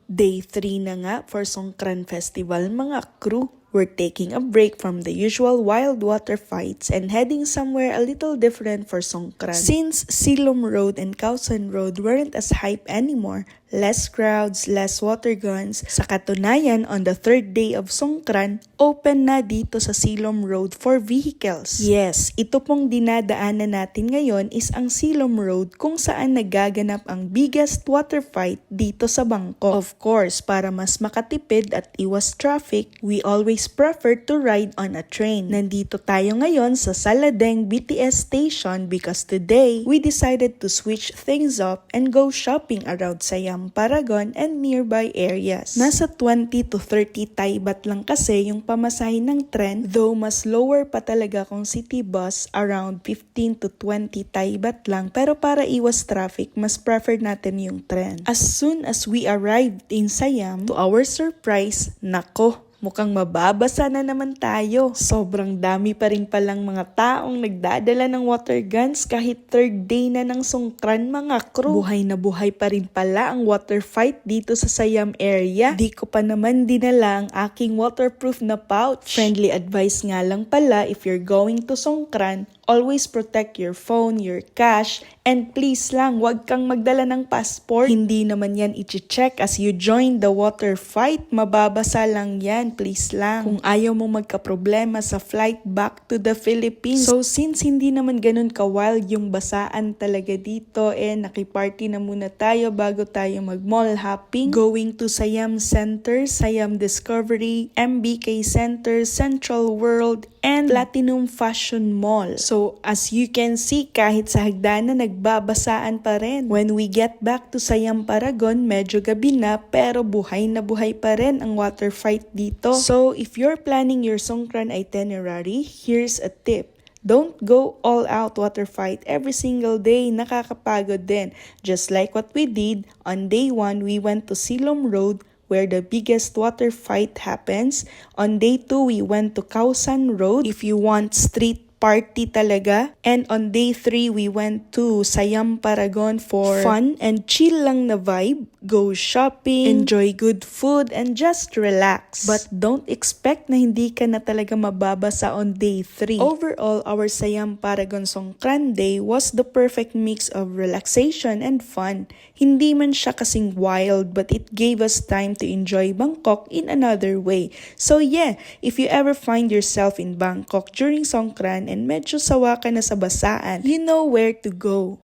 Day 3 na nga for Songkran Festival mga crew. We're taking a break from the usual wild water fights and heading somewhere a little different for Songkran. Since Silom Road and Kausan Road weren't as hype anymore, less crowds, less water guns. Sa katunayan, on the third day of Songkran, open na dito sa Silom Road for vehicles. Yes, ito pong dinadaanan natin ngayon is ang Silom Road kung saan nagaganap ang biggest water fight dito sa Bangkok. Of course, para mas makatipid at iwas traffic, we always prefer to ride on a train. Nandito tayo ngayon sa Saladeng BTS station because today, we decided to switch things up and go shopping around Siam, Paragon, and nearby areas. Nasa 20 to 30 Thai baht lang kasi yung pamasahe ng tren, though mas lower pa talaga kung city bus, around 15 to 20 Thai baht lang, pero para iwas traffic, mas prefer natin yung tren. As soon as we arrived in Siam, to our surprise, nako, mukhang mababasa na naman tayo. Sobrang dami pa rin palang mga taong nagdadala ng water guns kahit third day na ng Songkran mga crew. Buhay na buhay pa rin pala ang water fight dito sa Siam area. Di ko pa naman dinala ang aking waterproof na pouch. Friendly advice nga lang pala, if you're going to Songkran, always protect your phone, your cash, and please lang, wag kang magdala ng passport. Hindi naman yan i-check as you join the water fight. Mababasa lang yan, please lang. Kung ayaw mo magka-problema sa flight back to the Philippines. So since hindi naman ganun ka-wild yung basaan talaga dito, nakiparty na muna tayo bago tayo mag-mall hopping. Going to Siam Center, Siam Discovery, MBK Center, Central World, and Platinum Fashion Mall. So as you can see, kahit sa hagdanan nagbabasaan pa rin. When we get back to Siam Paragon, medyo gabi na pero buhay na buhay pa rin ang water fight dito. So if you're planning your Songkran itinerary, here's a tip. Don't go all out water fight every single day. Nakakapagod din. Just like what we did, on day 1 we went to Silom Road where the biggest water fight happens. On day 2, we went to Kausan Road if you want street party talaga. And on day 3, we went to Siam Paragon for fun and chill lang na vibe. Go shopping, enjoy good food, and just relax. But don't expect na hindi ka na talaga mababasa on day 3. Overall, our Siam Paragon Songkran Day was the perfect mix of relaxation and fun. Hindi man siya kasing wild, but it gave us time to enjoy Bangkok in another way. So yeah, if you ever find yourself in Bangkok during Songkran and medyo sawa ka na sa basaan, you know where to go.